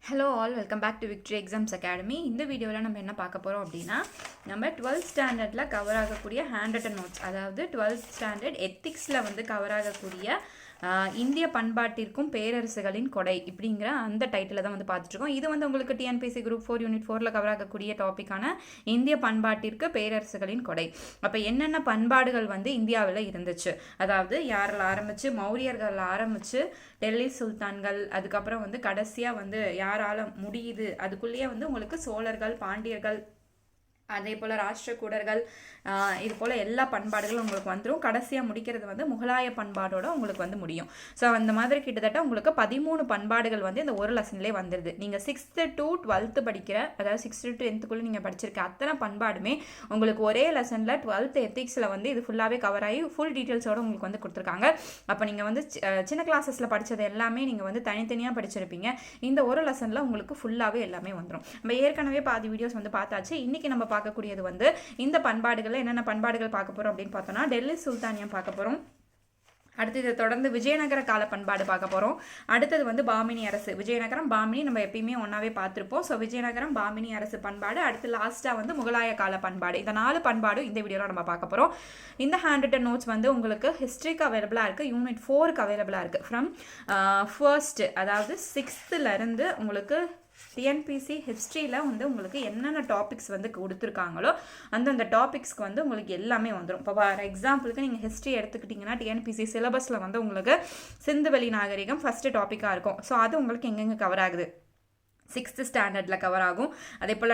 Hello all welcome back to Victory Exams Academy. இந்த வீடியோவில் நம்ம என்ன பார்க்க போகிறோம் அப்படின்னா, நம்ம 12th ஸ்டாண்டர்டில் கவர் ஆகக்கூடிய ஹேண்ட் ரிட்டன் நோட்ஸ், அதாவது 12th ஸ்டாண்டர்ட் எத்திக்ஸில் வந்து கவர் ஆகக்கூடிய இந்திய பண்பாட்டிற்கும் பேரரசுகளின் கொடை இப்படிங்கிற அந்த டைட்டில் தான் வந்து பார்த்துட்ருக்கோம். இது வந்து உங்களுக்கு டிஎன்பிஎஸ்சி குரூப் 4 யூனிட் 4ல் கவர் ஆகக்கூடிய டாப்பிக்கான இந்திய பண்பாட்டிற்கு பேரரசுகளின் கொடை. அப்போ என்னென்ன பண்பாடுகள் வந்து இந்தியாவில் இருந்துச்சு, அதாவது யாரில் ஆரம்பித்து மௌரியர்கள் ஆரம்பித்து டெல்லி சுல்தான்கள், அதுக்கப்புறம் வந்து கடைசியாக வந்து யாரால முடியுது, அதுக்குள்ளேயே வந்து உங்களுக்கு சோழர்கள், பாண்டியர்கள், அதே போல் ராஷ்டிரகூடர்கள், இது போல் எல்லா பண்பாடுகளும் உங்களுக்கு வந்துடும். கடைசியாக முடிக்கிறது வந்து முகலாய பண்பாடோட உங்களுக்கு வந்து முடியும். ஸோ அந்த மாதிரி கிட்டத்தட்ட உங்களுக்கு 13 பண்பாடுகள் வந்து இந்த ஒரு லெசன்லேயே வந்துடுது. நீங்கள் 6th to 12th படிக்கிற, அதாவது 6th to 10th நீங்கள் படிச்சிருக்க அத்தனை பண்பாடுமே உங்களுக்கு ஒரே லெசனில் 12th எத்திக்ஸில் வந்து இது ஃபுல்லாகவே கவர் ஆகி ஃபுல் டீட்டெயில்ஸோடு உங்களுக்கு வந்து கொடுத்துருக்காங்க. அப்போ நீங்கள் வந்து சின்ன கிளாஸஸில் படித்தது எல்லாமே நீங்கள் வந்து தனித்தனியாக படிச்சிருப்பீங்க. இந்த ஒரு லெசனில் உங்களுக்கு ஃபுல்லாகவே எல்லாமே வந்துடும். நம்ம ஏற்கனவே பாதி வீடியோஸ் வந்து பார்த்தாச்சு. இன்றைக்கி நம்ம பார்க்கக்கூடியது வந்து இந்த பண்பாடுகள் என்னென்ன பண்பாடுகள் பார்க்க போறோம் அப்படின்னு பார்த்தோம்னா, டெல்லி சுல்தானியம் பார்க்க போறோம். அடுத்து இதை தொடர்ந்து விஜயநகர கால பண்பாடு பார்க்க போகிறோம். அடுத்தது வந்து பாமினி அரசு, விஜயநகரம் பாமினி நம்ம எப்பயுமே ஒன்றாவே பார்த்துருப்போம். ஸோ விஜயநகரம் பாமினி அரசு பண்பாடு, அடுத்து லாஸ்ட்டாக வந்து முகலாய கால பண்பாடு. இந்த 4 பண்பாடும் இந்த வீடியோவில் நம்ம பார்க்க போகிறோம். இந்த ஹேண்ட் ரிட்டன் நோட்ஸ் வந்து உங்களுக்கு ஹிஸ்ட்ரிக்கு அவைலபிளாக இருக்குது, யூனிட் 4க்கு அவைலபிளாக இருக்குது. ஃப்ரம் ஃபர்ஸ்ட், அதாவது 6th உங்களுக்கு டிஎன்பிசி ஹிஸ்ட்ரியில் வந்து உங்களுக்கு என்னென்ன டாபிக்ஸ் வந்து கொடுத்துருக்காங்களோ அந்தந்த டாபிக்ஸ்க்கு வந்து உங்களுக்கு எல்லாமே வந்துடும். இப்போ ஃபார் எக்ஸாம்பிளுக்கு நீங்கள் ஹிஸ்ட்ரி எடுத்துக்கிட்டிங்கன்னா டிஎன்பிசி சிலபஸில் வந்து உங்களுக்கு சிந்துவெளி நாகரிகம் ஃபஸ்ட்டு டாப்பிக்காக இருக்கும். ஸோ அது உங்களுக்கு எங்கெங்கே கவர் ஆகுது, 6th ஸ்டாண்டர்டில் கவர் ஆகும், அதே போல்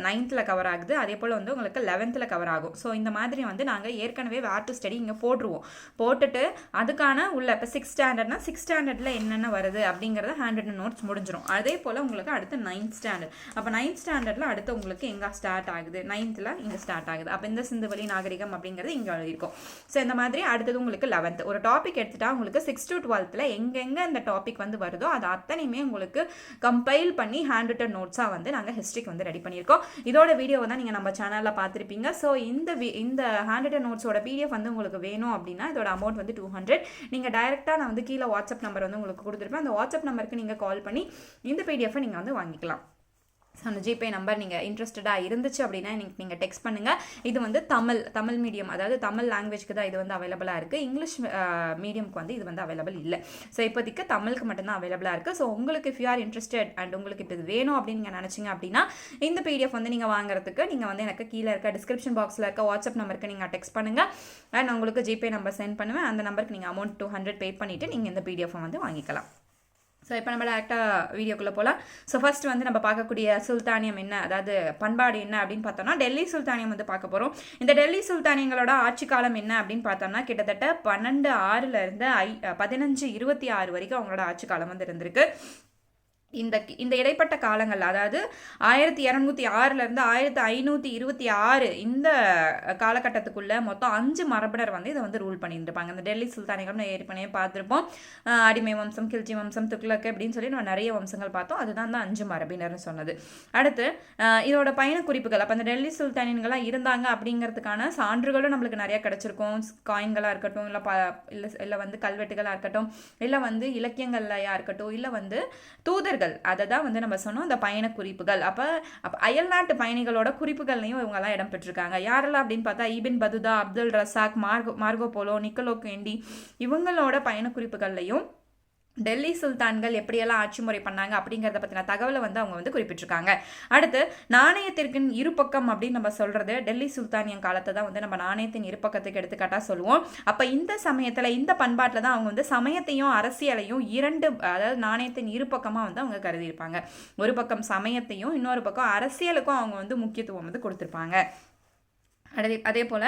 9th கவர் ஆகுது, அதே போல் வந்து உங்களுக்கு 11th கவர் ஆகும். ஸோ இந்த மாதிரி வந்து நாங்கள் ஏற்கனவே வேர் டு ஸ்டடி இங்கே போட்டுருவோம். போட்டுட்டு அதுக்கான உள்ள இப்போ 6th ஸ்டாண்டர்ட்னா 6th ஸ்டாண்டர்டில் என்னென்ன வருது அப்படிங்கிறத ஹேண்ட் ரிட்டன் நோட்ஸ் முடிஞ்சிடும். அதே போல் உங்களுக்கு அடுத்து 9th ஸ்டாண்டர்ட். அப்போ 9th ஸ்டாண்டர்டில் அடுத்து உங்களுக்கு எங்கே ஸ்டார்ட் ஆகுது, 9th இங்கே ஸ்டார்ட் ஆகுது. அப்போ இந்த சிந்துவெளி நாகரிகம் அப்படிங்கிறது இங்கே எழுதியிருக்கும். ஸோ இந்த மாதிரி அடுத்தது உங்களுக்கு 11th ஒரு டாபிக் எடுத்துட்டா உங்களுக்கு 6th to 12th எங்கெங்கே இந்த டாபிக் வந்து வருதோ அது அத்தனையுமே உங்களுக்கு கம்பைல் பண்ணி ஹேண்ட் ரிட்டன் நோட்ஸாக வந்து நாங்கள் ஹிஸ்ட்ரிக்கு வந்து ரெடி பண்ணியிருக்கோம். இதோட வீடியோவை தான் நீங்கள் நம்ம சேனலில் பார்த்துருப்பீங்க. ஸோ இந்த ஹேண்ட் ரிட்டன் நோட்ஸோட பிடிஎஃப் வந்து உங்களுக்கு வேணும் அப்படின்னா இதோட அமௌண்ட் வந்து 200. நீங்கள் டைரெக்டாக நான் வந்து கீழே வாட்ஸ்அப் நம்பர் வந்து உங்களுக்கு கொடுத்துருப்பேன். அந்த வாட்ஸ்அப் நம்பருக்கு நீங்கள் கால் பண்ணி இந்த பிடிஎஃபை நீங்கள் வந்து வாங்கிக்கலாம். ஸோ அந்த ஜிபே நம்பர் நீங்கள் இன்ட்ரெஸ்டடாக இருந்துச்சு அப்படின்னா நீங்கள் டெக்ஸ்ட் பண்ணுங்கள். இது வந்து தமிழ் மீடியம், அதாவது தமிழ் லாங்குவேஜ்க்கு தான் இது வந்து அவைலபிளாக இருக்குது. இங்கிலீஷ் மீடியம்க்கு வந்து இது வந்து அவைலபிள் இல்லை. ஸோ இப்போதைக்கு தமிழுக்கு மட்டும்தான் அவைலபிளாக இருக்குது. ஸோ உங்களுக்கு if you are interested and உங்களுக்கு இப்போ இது வேணும் அப்படின்னு நீங்கள் நினச்சிங்க அப்படின்னா இந்த பிடிஎஃப் வந்து நீங்கள் வாங்குறதுக்கு நீங்கள் வந்து எனக்கு கீழே இருக்க டிஸ்கிரிப்ஷன் பாக்ஸில் இருக்க வாட்ஸ்அப் நம்பருக்கு நீங்கள் டெக்ஸ்ட் பண்ணுங்கள். அண்ட் உங்களுக்கு ஜிபே நம்பர் சென்ட் பண்ணுவேன். அந்த நம்பருக்கு நீங்கள் அமௌண்ட் 200 பே பண்ணிவிட்டு நீங்கள் இந்த பிடிஎஃப் வந்து வாங்கிக்கலாம். ஸோ இப்போ நம்ம டேரெக்டாக வீடியோக்குள்ளே போகலாம். ஸோ ஃபர்ஸ்ட் வந்து நம்ம பார்க்கக்கூடிய சுல்தானியம் என்ன, அதாவது பண்பாடு என்ன அப்படின்னு பார்த்தோம்னா டெல்லி சுல்தானியம் வந்து பார்க்க போகிறோம். இந்த டெல்லி சுல்தானியங்களோட ஆட்சி காலம் என்ன அப்படின்னு பார்த்தோம்னா கிட்டத்தட்ட 12/6 1526 வரைக்கும் அவங்களோட ஆட்சி காலம் வந்து இருந்திருக்கு. இந்த இடைப்பட்ட காலங்கள், அதாவது 1206 1526 இந்த காலகட்டத்துக்குள்ள மொத்தம் 5 மரபினர் வந்து இதை வந்து ரூல் பண்ணியிருப்பாங்க. இந்த டெல்லி சுல்தானிகள் ஏற்கனவே பார்த்துருப்போம். அடிமை வம்சம், கில்ஜி வம்சம், துக்ளக் அப்படின்னு சொல்லி நம்ம நிறைய வம்சங்கள் பார்த்தோம். அதுதான் அந்த 5 மரபினர்னு சொன்னது. அடுத்து இதோட பயண குறிப்புகள், அப்போ அந்த டெல்லி சுல்தானியன்களாம் இருந்தாங்க அப்படிங்கிறதுக்கான சான்றுகளும் நம்மளுக்கு நிறைய கிடைச்சிருக்கும். காயின்களாக இருக்கட்டும், இல்லை வந்து கல்வெட்டுகளாக இருக்கட்டும், இல்லை வந்து இலக்கியங்கள்லையா இருக்கட்டும், இல்லை வந்து தூதர்கள், அதை தான் வந்து நம்ம சொன்னோம் இந்த பயண குறிப்புகள். அப்போ அயல்நாட்டு பயணிகளோட குறிப்புகள்லையும் இவங்கெல்லாம் இடம் பெற்றிருக்காங்க. யாரெல்லாம் அப்படின்னு பார்த்தா Ibn Battuta, Abdul Razzaq, Marco Polo, Niccolo Conti, இவங்களோட பயண குறிப்புகள்லையும் டெல்லி சுல்தான்கள் எப்படியெல்லாம் ஆட்சி முறை பண்ணாங்க அப்படிங்கிறத பற்றின தகவலை வந்து அவங்க வந்து குறிப்பிட்டிருக்காங்க. அடுத்து நாணயத்திற்கின் இருபக்கம் அப்படின்னு நம்ம சொல்கிறது டெல்லி சுல்தானியம் காலத்தை தான் வந்து நம்ம நாணயத்தின் இருபக்கத்துக்கு எடுத்துக்காட்டாக சொல்லுவோம். அப்போ இந்த சமயத்தில் இந்த பண்பாட்டில் தான் அவங்க வந்து சமயத்தையும் அரசியலையும் அதாவது நாணயத்தின் இருபக்கமாக வந்து அவங்க கருதியிருப்பாங்க. ஒரு பக்கம் சமயத்தையும் இன்னொரு பக்கம் அரசியலுக்கும் அவங்க வந்து முக்கியத்துவம் வந்து கொடுத்துருப்பாங்க. அதே போல்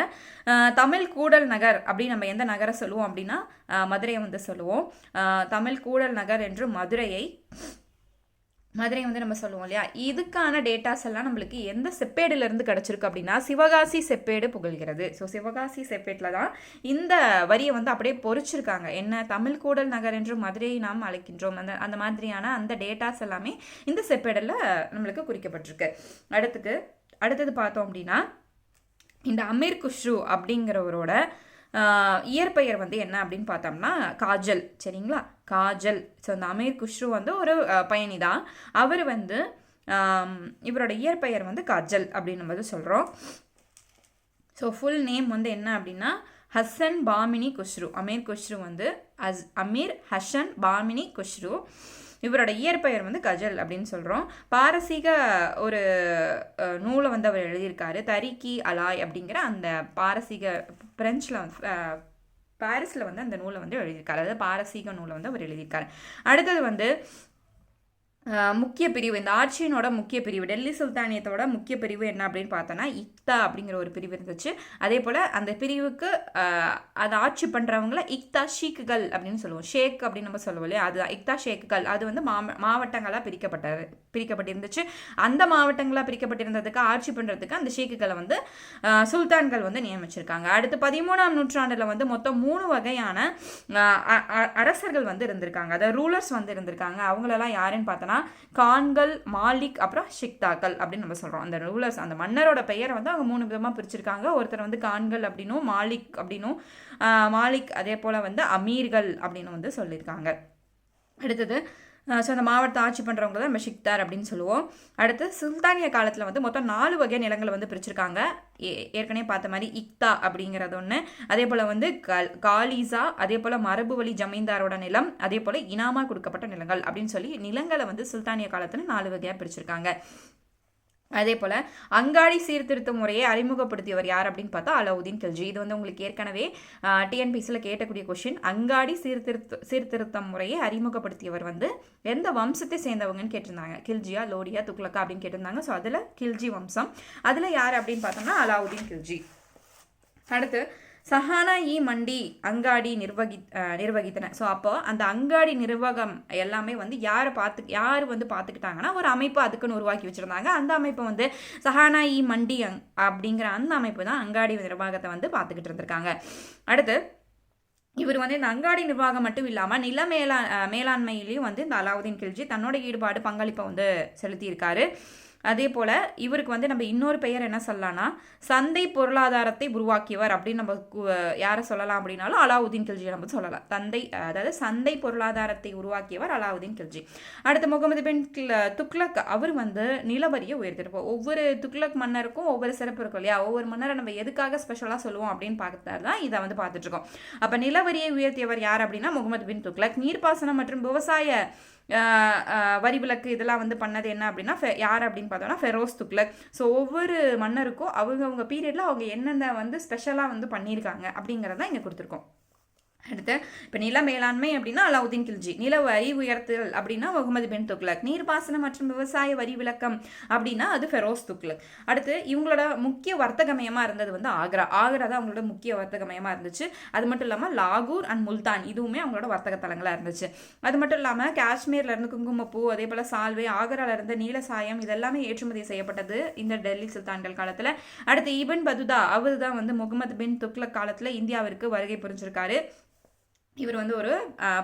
தமிழ் கூடல் நகர் அப்படின்னு நம்ம எந்த நகரை சொல்லுவோம் அப்படின்னா மதுரையை வந்து சொல்லுவோம். தமிழ் கூடல் நகர் என்று மதுரையை வந்து நம்ம சொல்லுவோம் இல்லையா. இதுக்கான டேட்டாஸ் எல்லாம் நம்மளுக்கு எந்த செப்பேடிலிருந்து கிடச்சிருக்கு அப்படின்னா சிவகாசி செப்பேடு புகழ்கிறது. ஸோ சிவகாசி செப்பேட்டில் தான் இந்த வரியை வந்து அப்படியே பொறிச்சிருக்காங்க. என்ன, தமிழ் கூடல் நகர் என்று மதுரையை நாம் அழைக்கின்றோம். அந்த மாதிரியான அந்த டேட்டாஸ் எல்லாமே இந்த செப்பேடில் நம்மளுக்கு குறிக்கப்பட்டிருக்கு. அடுத்தது பார்த்தோம் அப்படின்னா இந்த அமீர் குஷ்ரு அப்படிங்கிறவரோட இயற்பெயர் வந்து என்ன அப்படின்னு பார்த்தோம்னா காஜல். சரிங்களா, காஜல். ஸோ இந்த அமீர் குஷ்ரு வந்து ஒரு பயணி தான். அவர் வந்து இவரோட இயற்பெயர் வந்து காஜல் அப்படின்னு நம்ம வந்து சொல்கிறோம். ஸோ ஃபுல் நேம் வந்து என்ன அப்படின்னா ஹசன் பாமினி குஷ்ரு. அமீர் குஷ்ரு வந்து அமீர் ஹசன் பாமினி குஷ்ரு. இவரோட இயற்பெயர் வந்து கஜல் அப்படின்னு சொல்கிறோம். பாரசீக ஒரு நூலை வந்து அவர் எழுதியிருக்காரு, தரிக்கி அலாய் அப்படிங்கிற அந்த பாரசீக பிரெஞ்சில் பாரிஸில் வந்து அந்த நூலை வந்து எழுதியிருக்காரு. அதாவது பாரசீக நூலை வந்து அவர் எழுதியிருக்காரு. அடுத்தது வந்து முக்கிய பிரிவு, இந்த ஆட்சியினோட முக்கிய பிரிவு, டெல்லி சுல்தானியத்தோட முக்கிய பிரிவு என்ன அப்படின்னு பார்த்தோன்னா இக்தா அப்படிங்கிற ஒரு பிரிவு இருந்துச்சு. அதே போல் அந்த பிரிவுக்கு அதை ஆட்சி பண்ணுறவங்கள இக்தா ஷீக்குகள் அப்படின்னு சொல்லுவோம். ஷேக் அப்படின்னு நம்ம சொல்லுவோம் இல்லையா, அது இக்தா ஷேக்குகள். அது வந்து மாவட்டங்களாக பிரிக்கப்பட்டிருந்துச்சு. அந்த மாவட்டங்களாக பிரிக்கப்பட்டிருந்ததுக்கு ஆட்சி பண்ணுறதுக்கு அந்த ஷேக்குகளை வந்து சுல்தான்கள் வந்து நியமிச்சிருக்காங்க. அடுத்து 13ஆம் நூற்றாண்டில் வந்து மொத்தம் 3 வகையான அரசர்கள் வந்து இருந்திருக்காங்க, அதாவது ரூலர்ஸ் வந்து இருந்திருக்காங்க. அவங்களெல்லாம் யாருன்னு பார்த்தோன்னா கான்கள், மாலிக், அப்புறம் ஷிக்தாக்கள் அப்படின்னு நம்ம சொல்கிறோம். அந்த ரூலர்ஸ், அந்த மன்னரோட பெயரை வந்து அவங்க 3 விதமாக பிரிச்சிருக்காங்க. ஒருத்தர் வந்து கான்கள் அப்படின்னும், மாலிக் அப்படின்னும், மாலிக் அதே போல் வந்து அமீர்கள் அப்படின்னு வந்து சொல்லியிருக்காங்க. அடுத்தது ஸோ அந்த மாவட்டத்தை ஆட்சி பண்ணுறவங்க தான் நம்ம ஷிக்தார் அப்படின்னு சொல்லுவோம். அடுத்து சுல்தானிய காலத்தில் வந்து மொத்தம் 4 வகை நிலங்களை வந்து பிரிச்சிருக்காங்க. ஏற்கனவே பார்த்த மாதிரி இக்தா அப்படிங்கிறது ஒன்று, அதே போல் வந்து காலிசா, அதே போல் மரபு வழி ஜமீன்தாரோட நிலம், அதே போல் இனாமா கொடுக்கப்பட்ட நிலங்கள் அப்படின்னு சொல்லி நிலங்களை வந்து சுல்தானிய காலத்தில் 4 வகையாக பிரிச்சிருக்காங்க. அதே போல் அங்காடி சீர்திருத்த முறையை அறிமுகப்படுத்தியவர் யார் அப்படின்னு பார்த்தா அலாவுதீன் கில்ஜி. இது வந்து உங்களுக்கு ஏற்கனவே டிஎன்பிசியில் கேட்டக்கூடிய கொஸ்டின். அங்காடி சீர்திருத்தம் முறையை அறிமுகப்படுத்தியவர் வந்து எந்த வம்சத்தை சேர்ந்தவங்கன்னு கேட்டிருந்தாங்க. கில்ஜியா, லோடியா, துக்ளக்கா அப்படின்னு கேட்டிருந்தாங்க. ஸோ அதில் கில்ஜி வம்சம். அதில் யார் அப்படின்னு பார்த்தோம்னா அலாவுதீன் கில்ஜி. அடுத்து சஹானா இ மண்டி அங்காடி நிர்வகித்தன. ஸோ அப்போ அந்த அங்காடி நிர்வாகம் எல்லாமே வந்து யார் வந்து பார்த்துக்கிட்டாங்கன்னா ஒரு அமைப்பு அதுக்குன்னு உருவாக்கி வச்சுருந்தாங்க. அந்த அமைப்பை வந்து சஹானா இ மண்டி அப்படிங்கிற அந்த அமைப்பு தான் அங்காடி நிர்வாகத்தை வந்து பார்த்துக்கிட்டு இருந்திருக்காங்க. அடுத்து இவர் வந்து இந்த அங்காடி நிர்வாகம் மட்டும் இல்லாமல் நில மேலாண்மையிலையும் வந்து இந்த அலாவுதீன் கில்ஜி தன்னோட ஈடுபாடு பங்களிப்பை வந்து செலுத்தியிருக்காரு. அதே போல் இவருக்கு வந்து நம்ம இன்னொரு பெயர் என்ன சொல்லலாம்னா சந்தை பொருளாதாரத்தை உருவாக்கியவர் அப்படின்னு நம்ம யாரை சொல்லலாம் அப்படின்னாலும் அலாவுதீன் கில்ஜி நம்ம சொல்லலாம். அதாவது சந்தை பொருளாதாரத்தை உருவாக்கியவர் அலாவுதீன் கில்ஜி. அடுத்து முகமது பின் துக்ளக், அவர் வந்து நிலவரியை உயர்த்திருப்போம். ஒவ்வொரு துக்ளக் மன்னருக்கும் ஒவ்வொரு சிறப்பு இருக்கும் இல்லையா, ஒவ்வொரு மன்னரை நம்ம எதுக்காக ஸ்பெஷலாக சொல்லுவோம் அப்படின்னு பார்க்கறது தான் இதை வந்து பார்த்துட்டு இருக்கோம். அப்போ நிலவரியை உயர்த்தியவர் யார் அப்படின்னா முகமது பின் துக்ளக். நீர்ப்பாசனம் மற்றும் விவசாய வரி விலக்கு இதெல்லாம் வந்து பண்ணது என்ன அப்படின்னா யார் அப்படின்னு பார்த்தோம்னா ஃபெரோஸ் துக்ளக். ஸோ ஒவ்வொரு மன்னருக்கும் அவங்க பீரியடில் அவங்க என்னென்ன வந்து ஸ்பெஷலாக வந்து பண்ணியிருக்காங்க அப்படிங்கிறத இங்கே கொடுத்துருக்கோம். அடுத்து இப்போ நில மேலாண்மை அப்படின்னா அலாவுதீன் கில்ஜி, நில வரி உயர்த்தல் அப்படின்னா முகமது பின் துக்ளக், நீர்ப்பாசனம் மற்றும் விவசாய வரி விலக்கம் அப்படின்னா அது ஃபெரோஸ் துக்ளக். அடுத்து இவங்களோட முக்கிய வர்த்தக மையமாக இருந்தது வந்து ஆக்ரா தான் அவங்களோட முக்கிய வர்த்தக மையமாக இருந்துச்சு. அது மட்டும் இல்லாமல் லாகூர் அண்ட் முல்தான் இதுவுமே அவங்களோட வர்த்தக தலங்களாக இருந்துச்சு. அது மட்டும் இல்லாமல் காஷ்மீர்லேருந்து குங்குமப்பூ, அதே போல் சால்வை, ஆக்ராலேருந்து நீல சாயம் இதெல்லாமே ஏற்றுமதி செய்யப்பட்டது இந்த டெல்லி சுல்தான்கள் காலத்தில். அடுத்து இபின் பதுதா, அவர் தான் வந்து முகமது பின் துக்ளக் காலத்தில் இந்தியாவிற்கு வருகை புரிஞ்சிருக்காரு. இவர் வந்து ஒரு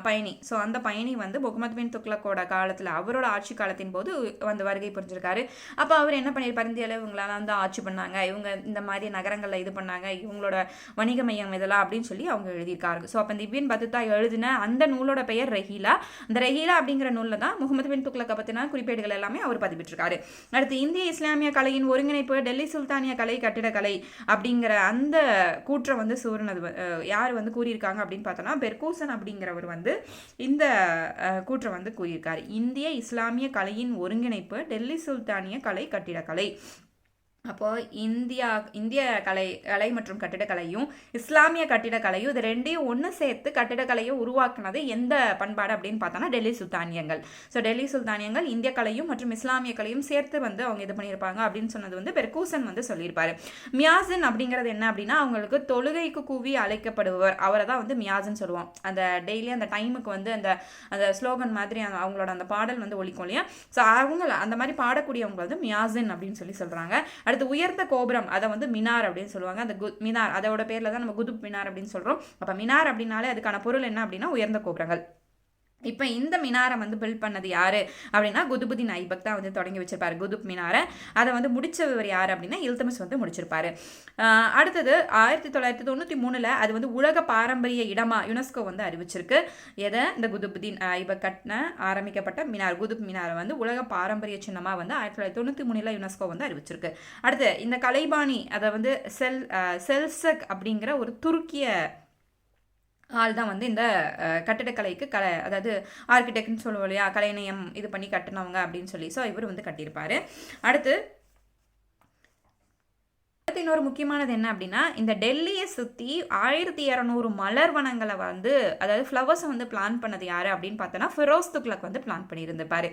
பயணி. ஸோ அந்த பயணி வந்து முகமது பின் துக்ளக்கோட காலத்தில் அவரோட ஆட்சி காலத்தின் போது வந்து வருகை புரிஞ்சிருக்காரு. அப்போ அவர் என்ன பண்ணியிருப்பார், இந்தியாவில் இவங்களால வந்து ஆட்சி பண்ணாங்க, இவங்க இந்த மாதிரி நகரங்களில் இது பண்ணாங்க, இவங்களோட வணிக மையம் இதெல்லாம் அப்படின்னு சொல்லி அவங்க எழுதியிருக்காரு. ஸோ அப்போ இந்த இபின் பதுதா எழுதின அந்த நூலோட பெயர் ரெஹீலா. அந்த ரெஹீலா அப்படிங்கிற நூலில் தான் முகமது பின் துக்ளக்கை பற்றின குறிப்பேடுகள் எல்லாமே அவர் பதிவிட்டிருக்காரு. அடுத்து இந்திய இஸ்லாமிய கலையின் ஒருங்கிணைப்பு டெல்லி சுல்தானிய கலை, கட்டிடக்கலை அப்படிங்கிற அந்த கூற்றை வந்து சூறினது யார் வந்து கூறியிருக்காங்க அப்படின்னு பார்த்தோன்னா பெர்கூசன் அப்படிங்கிறவர் வந்து இந்த கூற்றை வந்து கூறியிருக்காரு. இந்திய இஸ்லாமிய கலையின் ஒருங்கிணைப்பு டெல்லி சுல்தானிய கலை, கட்டிடக்கலை. அப்போது இந்திய கலை மற்றும் கட்டிடக்கலையும் இஸ்லாமிய கட்டிடக்கலையும் இது ரெண்டையும் ஒன்று சேர்த்து கட்டிடக்கலையை உருவாக்குனது எந்த பண்பாடு அப்படின்னு பார்த்தோன்னா டெல்லி சுல்தானியங்கள். ஸோ டெல்லி சுல்தானியங்கள் இந்திய கலையும் மற்றும் இஸ்லாமிய கலையும் சேர்த்து வந்து அவங்க இது பண்ணியிருப்பாங்க அப்படின்னு சொன்னது வந்து பெர்கூசன் வந்து சொல்லியிருப்பாரு. மியாசின் அப்படிங்கிறது என்ன அப்படின்னா அவங்களுக்கு தொழுகைக்கு கூவி அழைக்கப்படுபவர், அவரை தான் வந்து மியாசின் சொல்லுவோம். அந்த டெய்லி அந்த டைமுக்கு வந்து அந்த ஸ்லோகன் மாதிரி அவங்களோட அந்த பாடல் வந்து ஒலிக்கும் இல்லையா, ஸோ அவங்க அந்த மாதிரி பாடக்கூடியவங்க வந்து மியாசின் அப்படின்னு சொல்கிறாங்க. அடுத்து உயர்ந்த கோபுரம், அதை வந்து மினார் அப்படின்னு சொல்லுவாங்க. அந்த மினார் அதோட பேர்ல தான் நம்ம குதுப் மினார் அப்படின்னு சொல்றோம். அப்ப மினார் அப்படின்னாலே அதுக்கான பொருள் என்ன அப்படின்னா உயர்ந்த கோபுரங்கள். இப்போ இந்த மினாரை வந்து பில்ட் பண்ணது யார் அப்படின்னா குதுபுதீன் ஐபக் தான் வந்து தொடங்கி வச்சிருப்பாரு குதுப் மினாரை. அதை வந்து முடிச்சவர் யார் அப்படின்னா இல்துமிஸ் வந்து முடிச்சிருப்பாரு. அடுத்தது 1993 அது வந்து உலக பாரம்பரிய இடமா யுனெஸ்கோ வந்து அறிவிச்சிருக்கு. எதை? இந்த குதுபுதீன் ஐபக் கட்டின ஆரம்பிக்கப்பட்ட மினார் குதுப் மினாரை வந்து உலக பாரம்பரிய சின்னமாக வந்து 1993 யுனெஸ்கோ வந்து அறிவிச்சிருக்கு. அடுத்து இந்த கலைபாணி அதை வந்து செல்சக் அப்படிங்கிற ஒரு துருக்கிய ஆள் தான் வந்து இந்த கட்டிடக்கலைக்கு அதாவது ஆர்கிடெக்ட்னு சொல்லுவோம் இல்லையா, கலைநயம் இது பண்ணி கட்டினவங்க அப்படின்னு சொல்லி. ஸோ இவர் வந்து கட்டியிருப்பாரு. அடுத்து இன்னொரு முக்கியமானது என்ன அப்படின்னா, இந்த டெல்லியை சுற்றி 1200 மலர் வனங்களை வந்து அதாவது ஃப்ளவர்ஸை வந்து பிளான் பண்ணது யார் அப்படின்னு பார்த்தோன்னா ஃபிரோஸ் துக்ளக் வந்து பிளான் பண்ணியிருந்திருப்பாரு.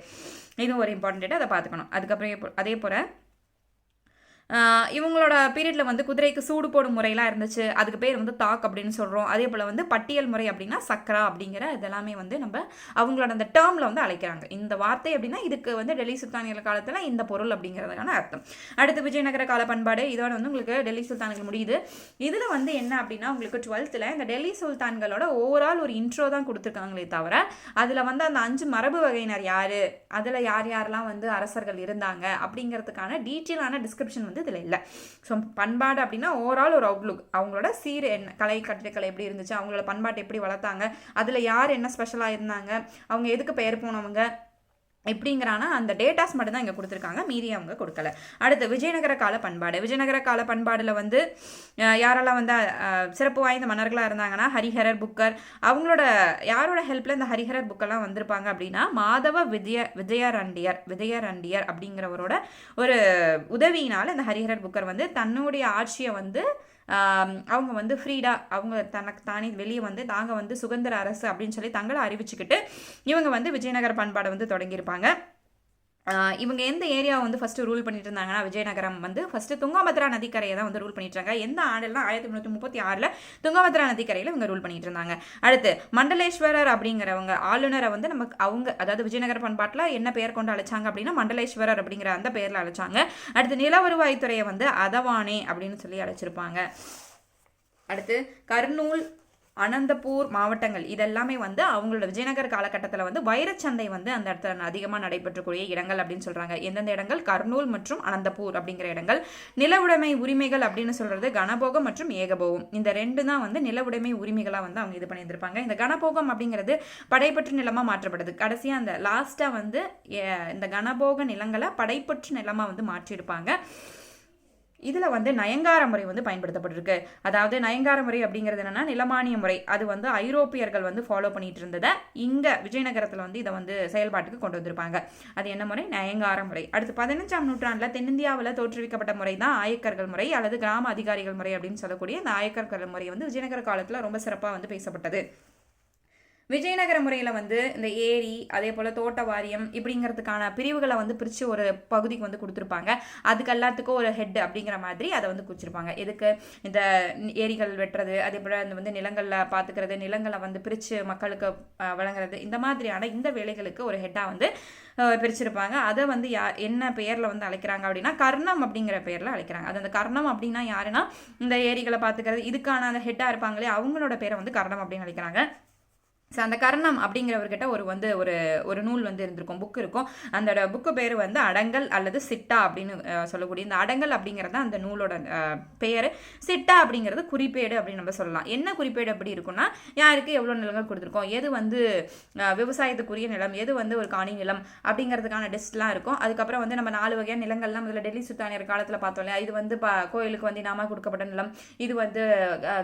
இது ஒரு இம்பார்ட்டன்ட், அதை பார்த்துக்கணும். அதுக்கப்புறம் அதே போல் இவங்களோட பீரியடில் வந்து குதிரைக்கு சூடு போடும் முறையெல்லாம் இருந்துச்சு. அதுக்கு பேர் வந்து தாக் அப்படின்னு சொல்கிறோம். அதே போல் வந்து பட்டியல் முறை அப்படின்னா சக்ரா அப்படிங்கிற இதெல்லாமே வந்து நம்ம அவங்களோட அந்த டேர்மில் வந்து அழைக்கிறாங்க. இந்த வார்த்தை அப்படின்னா இதுக்கு வந்து டெல்லி சுல்தானியர் காலத்தில் இந்த பொருள் அப்படிங்கிறதுக்கான அர்த்தம். அடுத்து விஜயநகர கால பண்பாடு. இதோட வந்து உங்களுக்கு டெல்லி சுல்தான்கள் முடியுது. இதில் வந்து என்ன அப்படின்னா உங்களுக்கு 12th இந்த டெல்லி சுல்தான்களோட ஓவரால் ஒரு இன்ட்ரோ தான் கொடுத்துருக்காங்களே தவிர அதில் வந்து அந்த 5 மரபு வகையினர் யார், அதில் யார் யாரெல்லாம் வந்து அரசர்கள் இருந்தாங்க அப்படிங்கிறதுக்கான டீட்டெயிலான டிஸ்கிரிப்ஷன் வந்து இதில் இல்லை. ஸோ பண்பாடு அப்படின்னா ஓவரால் ஒரு அவுட்லுக், அவங்களோட சீர் என்ன, கட்டிடக்கலை எப்படி இருந்துச்சு, அவங்களோட பண்பாட்டை எப்படி வளர்த்தாங்க, அதில் யார் என்ன ஸ்பெஷலாக இருந்தாங்க, அவங்க எதுக்கு பெயர் போனவங்க எப்படிங்கிறான அந்த டேட்டாஸ் மட்டும் தான் இங்கே கொடுத்துருக்காங்க, மீதி அவங்க கொடுக்கல. அடுத்து விஜயநகர கால பண்பாடு. விஜயநகர கால பண்பாடில் வந்து யாரெல்லாம் வந்து சிறப்பு வாய்ந்த மன்னர்களாக இருந்தாங்கன்னா ஹரிஹரர் புக்கர். அவங்களோட யாரோட ஹெல்ப்பில் இந்த ஹரிஹரர் புக்கெல்லாம் வந்திருப்பாங்க அப்படின்னா மாதவ விஜயரண்டியர் அப்படிங்கிறவரோட ஒரு உதவியினால் இந்த ஹரிஹரர் புக்கர் வந்து தன்னுடைய ஆட்சியை வந்து அவங்க வந்து ஃப்ரீடாக அவங்க தனக்கு தானே வெளியே வந்து நாங்கள் வந்து சுதந்திர அரசு அப்படின்னு சொல்லி தங்களை அறிவிச்சுக்கிட்டு இவங்க வந்து விஜயநகர பண்பாடை வந்து தொடங்கியிருப்பாங்க. இவங்க எந்த ஏரியாவை வந்து ஃபஸ்ட்டு ரூல் பண்ணிட்டு இருந்தாங்கன்னா விஜயநகரம் வந்து ஃபஸ்ட்டு துங்கபத்ரா நதிக்கரையை தான் வந்து ரூல் பண்ணிட்டு இருக்காங்க. எந்த ஆண்டெல்லாம் 1336 துங்கபத்ரா நதிக்கரையில் இவங்க ரூல் பண்ணிட்டு இருந்தாங்க. அடுத்து மண்டலேஸ்வரர் அப்படிங்கிறவங்க ஆளுநரை வந்து நமக்கு அவங்க அதாவது விஜயநகர பண்பாட்டில் என்ன பெயர் கொண்டு அழைச்சாங்க அப்படின்னா மண்டலேஸ்வரர் அப்படிங்கிற அந்த பெயரில் அழைச்சாங்க. அடுத்து நில வருவாய்த்துறையை வந்து அதவானே அப்படின்னு சொல்லி அழைச்சிருப்பாங்க. அடுத்து கர்னூல் அனந்தபூர் மாவட்டங்கள் இதெல்லாமே வந்து அவங்களோட விஜயநகர் காலகட்டத்தில் வந்து வைரச்சந்தை வந்து அந்த இடத்துல அதிகமாக நடைபெற்றக்கூடிய இடங்கள் அப்படின்னு சொல்கிறாங்க. எந்தெந்த இடங்கள்? கர்னூல் மற்றும் அனந்தபூர் அப்படிங்கிற இடங்கள். நில உடைமை உரிமைகள் அப்படின்னு சொல்கிறது கனபோகம் மற்றும் ஏகபோகம். இந்த 2 தான் வந்து நில உடைமை உரிமைகளாக வந்து அவங்க இது பண்ணியிருந்திருப்பாங்க. இந்த கனபோகம் அப்படிங்கிறது படைப்பற்று நிலமாக மாற்றப்படுது. கடைசியாக அந்த லாஸ்ட்டாக வந்து இந்த கனபோக நிலங்களை படைப்பற்று நிலமாக வந்து மாற்றியிருப்பாங்க. இதில் வந்து நயங்கார முறை வந்து பயன்படுத்தப்பட்டிருக்கு. அதாவது நயங்கார முறை அப்படிங்கிறது என்னென்னா நிலமானிய முறை. அது வந்து ஐரோப்பியர்கள் வந்து ஃபாலோ பண்ணிட்டு இருந்ததை இங்கே விஜயநகரத்தில் வந்து இதை வந்து செயல்பாட்டுக்கு கொண்டு வந்திருப்பாங்க. அது என்ன முறை? நயங்கார முறை. அடுத்து 15ஆம் நூற்றாண்டில் தென்னிந்தியாவில் தோற்றுவிக்கப்பட்ட முறை தான் ஆயக்கர்கள் முறை அல்லது கிராம அதிகாரிகள் முறை அப்படின்னு சொல்லக்கூடிய இந்த ஆயக்கர்கள் முறை வந்து விஜயநகர காலத்தில் ரொம்ப சிறப்பாக வந்து பேசப்பட்டது. விஜயநகர முறையில் வந்து இந்த ஏரி அதே போல் தோட்ட வாரியம் இப்படிங்கிறதுக்கான பிரிவுகளை வந்து பிரித்து ஒரு பகுதிக்கு வந்து கொடுத்துருப்பாங்க. அதுக்கு எல்லாத்துக்கும் ஒரு ஹெட் அப்படிங்கிற மாதிரி அதை வந்து குறிச்சிருப்பாங்க. எதுக்கு? இந்த ஏரிகள் வெட்டுறது, அதே போல் இந்த வந்து நிலங்களில் பார்த்துக்கிறது, நிலங்களை வந்து பிரித்து மக்களுக்கு வழங்குறது, இந்த மாதிரியான இந்த வேலைகளுக்கு ஒரு ஹெட்டாக வந்து பிரிச்சிருப்பாங்க. அதை வந்து என்ன பெயரில் வந்து அழைக்கிறாங்க அப்படின்னா கர்ணம் அப்படிங்கிற பெயரில் அழைக்கிறாங்க. அது அந்த கர்ணம் அப்படின்னா யாருன்னா இந்த ஏரிகளை பார்த்துக்கிறது இதுக்கான அந்த ஹெட்டாக இருப்பாங்களே அவங்களோட பேரை வந்து கர்ணம் அப்படின்னு அழைக்கிறாங்க. ஸோ அந்த கர்ணம் அப்படிங்கிறவர்கிட்ட ஒரு நூல் வந்து இருந்திருக்கும், புக் இருக்கும். அந்த புக்கு பேர் வந்து அடங்கல் அல்லது சிட்டா அப்படின்னு சொல்லக்கூடிய இந்த அடங்கல் அப்படிங்கிறது அந்த நூலோட பெயர். சிட்டா அப்படிங்கிறது குறிப்பேடு அப்படின்னு நம்ம சொல்லலாம். என்ன குறிப்பேடு அப்படி இருக்குன்னா யாருக்கு எவ்வளோ நிலங்கள் கொடுத்துருக்கோம், எது வந்து விவசாயத்துக்குரிய நிலம், எது வந்து ஒரு காணி நிலம் அப்படிங்கிறதுக்கான டெஸ்ட்லாம் இருக்கும். அதுக்கப்புறம் வந்து நம்ம 4 வகையான நிலங்கள்லாம் முதல்ல டெல்லி சுல்தானியர் காலத்தில் பார்த்தோம் இல்லையா. இது வந்து கோயிலுக்கு வந்து இனாமா கொடுக்கப்பட்ட நிலம், இது வந்து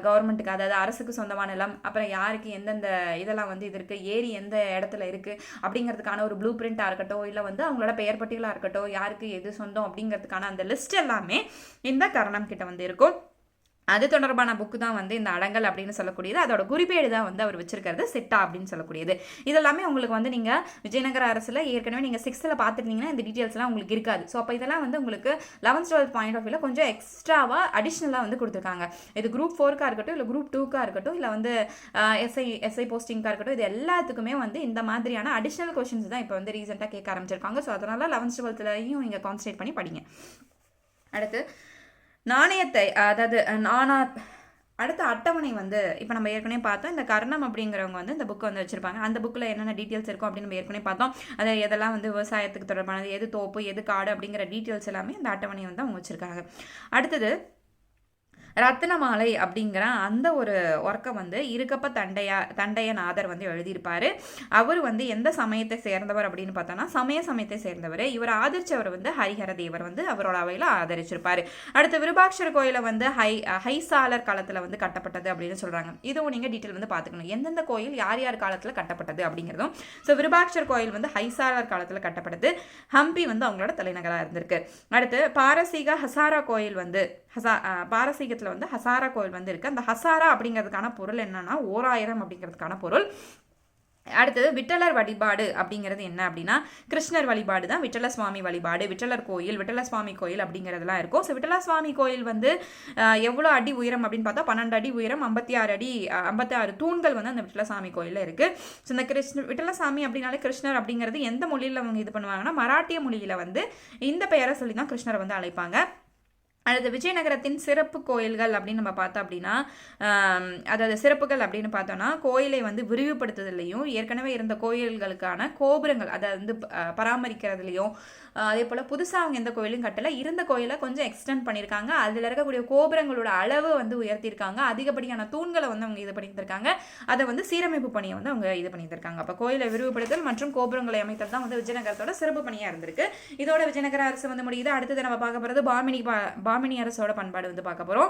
கவர்மெண்ட்டுக்கு அதாவது அரசுக்கு சொந்தமான நிலம், அப்புறம் யாருக்கு எந்தெந்த இதெல்லாம் வந்து இது இருக்குது, ஏரி எந்த இடத்துல இருக்குது அப்படிங்கிறதுக்கான ஒரு ப்ளூ பிரிண்டாக இருக்கட்டும், இல்லை வந்து அவங்களோட பெயர் பட்டியலாக இருக்கட்டும், யாருக்கு எது சொந்தம் அப்படிங்கிறதுக்கான அந்த லிஸ்ட் எல்லாமே இந்த கர்ணம் கிட்ட வந்து இருக்கும். அது தொடர்பான புக்கு தான் வந்து இந்த அடங்கல் அப்படின்னு சொல்லக்கூடியது. அதோட குறிப்பேடு தான் வந்து அவர் வச்சிருக்கிறது சிட்டா அப்படின்னு சொல்லக்கூடியது. இதெல்லாமே உங்களுக்கு வந்து நீங்கள் விஜயநகர அரசில் ஏற்கனவே நீங்கள் 6th பார்த்துருந்தீங்கன்னா இந்த டீட்டெயில்ஸ்லாம் உங்களுக்கு இருக்காது. ஸோ அப்போ இதெல்லாம் வந்து உங்களுக்கு 11th 12th பாயிண்ட் ஆஃப் வியூவில் கொஞ்சம் எக்ஸ்ட்ராவாக அடிஷ்னலாக வந்து கொடுத்துருக்காங்க. இது குரூப் 4க்காக இருக்கட்டும், இல்லை குரூப் 2க்காக இருக்கட்டும், இல்லை வந்து எஸ்ஐ போஸ்டிங்காக இருக்கட்டும், இது எல்லாத்துக்குமே வந்து இந்த மாதிரியான அடிஷ்னல் கொஷின்ஸ் தான் இப்போ வந்து ரீசெண்டாக கேட்க ஆரம்பிச்சிருக்காங்க. ஸோ அதனால் 11th 12thலையும் நீங்கள் கான்சன்ட்ரேட் பண்ணி படிங்க. அடுத்து நாணயத்தை அதாவது அடுத்த அட்டவணை வந்து இப்போ நம்ம ஏற்கனவே பார்த்தோம். இந்த கர்ணம் அப்படிங்கிறவங்க வந்து இந்த புக் வந்து வச்சிருப்பாங்க. அந்த புக்கில் என்னென்ன டீட்டெயில்ஸ் இருக்கும் அப்படின்னு நம்ம ஏற்கனவே பார்த்தோம். அதை எதெல்லாம் வந்து விவசாயத்துக்கு தொடர்பானது, எது தோப்பு, எது காடு அப்படிங்கிற டீட்டெயில்ஸ் எல்லாமே இந்த அட்டவணை வந்து அவங்க வச்சிருக்காங்க. அடுத்தது ரத்னமாலை அப்படிங்கிற அந்த ஒரு ஒர்க்கை வந்து இருக்கப்ப தண்டையநாதர் வந்து எழுதியிருப்பாரு. அவர் வந்து எந்த சமயத்தை சேர்ந்தவர் அப்படின்னு பார்த்தோன்னா சமயத்தை சேர்ந்தவர். இவர் ஆதரிச்சவர் வந்து ஹரிஹர தேவர் வந்து அவரோட அவையில் ஆதரிச்சிருப்பாரு. அடுத்து விருபாட்சர் கோயிலை வந்து ஹைசாலர் காலத்தில் வந்து கட்டப்பட்டது அப்படின்னு சொல்றாங்க. இதுவும் நீங்க டீட்டெயில் வந்து பார்த்துக்கணும். எந்தெந்த கோயில் யார் யார் காலத்தில் கட்டப்பட்டது அப்படிங்கிறதும். ஸோ விருபாட்சர் கோயில் வந்து ஹைசாலர் காலத்தில் கட்டப்பட்டது. ஹம்பி வந்து அவங்களோட தலைநகராக இருந்திருக்கு. அடுத்து பாரசீக ஹசாரா கோயில் வந்து பாரசீகத்தில் வந்து ஹசாரா கோயில் வந்து இருக்கு. அந்த ஹசாரா அப்படிங்கிறதுக்கான பொருள் என்னன்னா 1000 அப்படிங்கிறதுக்கான பொருள். அடுத்தது விட்டலர் வழிபாடு அப்படிங்கிறது என்ன அப்படின்னா கிருஷ்ணர் வழிபாடு தான் விட்டல சுவாமி வழிபாடு, விட்டலர் கோயில், விட்டல சுவாமி கோயில் அப்படிங்கிறதுலாம் இருக்கும். ஸோ விட்டல சுவாமி கோயில் வந்து எவ்வளோ அடி உயரம் அப்படின்னு பார்த்தா 12 அடி உயரம், 56 தூண்கள் வந்து அந்த விட்டல சுவாமி கோயிலில் இருக்கு. ஸோ இந்த விட்டல சாமி அப்படின்னாலே கிருஷ்ணர் அப்படிங்கிறது எந்த மொழியில் அவங்க இது பண்ணுவாங்கன்னா மராட்டிய மொழியில் வந்து இந்த பெயரை சொல்லி தான் கிருஷ்ணரை வந்து அழைப்பாங்க. அடுத்து விஜயநகரத்தின் சிறப்பு கோயில்கள் அப்படின்னு நம்ம பார்த்தோம் அப்படின்னா அதாவது சிறப்புகள் அப்படின்னு பார்த்தோம்னா கோயிலை வந்து விரிவுபடுத்துதலையும் ஏற்கனவே இருந்த கோயில்களுக்கான கோபுரங்கள் அதை வந்து பராமரிக்கிறதுலையும் அதே போல் புதுசாக அவங்க எந்த கோயிலும் கட்டலை, இருந்த கோயிலை கொஞ்சம் எக்ஸ்டெண்ட் பண்ணியிருக்காங்க. அதில் இருக்கக்கூடிய கோபுரங்களோட அளவு வந்து உயர்த்தியிருக்காங்க. அதிகப்படியான தூண்களை வந்து அவங்க இது பண்ணியிருக்காங்க. அதை வந்து சீரமைப்பு பணியை வந்து அவங்க இது பண்ணியிருக்காங்க. அப்போ கோயிலை விரிவுபடுத்தல் மற்றும் கோபுரங்களை அமைத்தல் தான் வந்து விஜயநகரத்தோட சிறப்பு பணியாக இருந்திருக்கு. இதோட விஜயநகர அரசு வந்து முடியுது. அடுத்தது நம்ம பார்க்க போகிறது பாமினி அரசோட பண்பாடு வந்து பார்க்க போகிறோம்.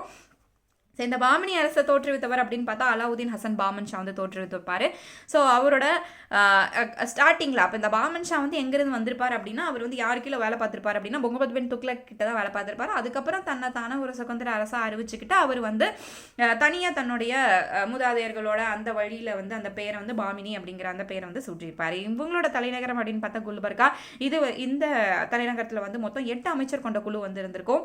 இந்த பாமினி அரசை தோற்றுவித்தவர் அப்படின்னு பார்த்தா அலாவுதீன் ஹசன் பாமன் ஷா வந்து தோற்றுவித்திருப்பாரு. ஸோ அவரோட ஸ்டார்டிங்கில் அப்போ இந்த பாமன் ஷா வந்து எங்கேருந்து வந்திருப்பார் அப்படின்னா அவர் வந்து யாரு கீழே வேலை பார்த்துருப்பார் அப்படின்னா முகமது பின் துக்ளக் கிட்ட தான் வேலை பார்த்துருப்பாரு. அதுக்கப்புறம் தானே ஒரு சுதந்திர அரசாக அறிவிச்சுக்கிட்டு அவர் வந்து தனியாக தன்னுடைய மூதாதையர்களோட அந்த வழியில் வந்து அந்த பேரை வந்து பாமினி அப்படிங்கிற அந்த பேரை வந்து சூட்டியிருப்பார். இவங்களோட தலைநகரம் அப்படின்னு பார்த்தா குல்பர்கா. இந்த தலைநகரத்தில் வந்து மொத்தம் 8 அமைச்சர் கொண்ட குழு வந்து இருந்திருக்கும்.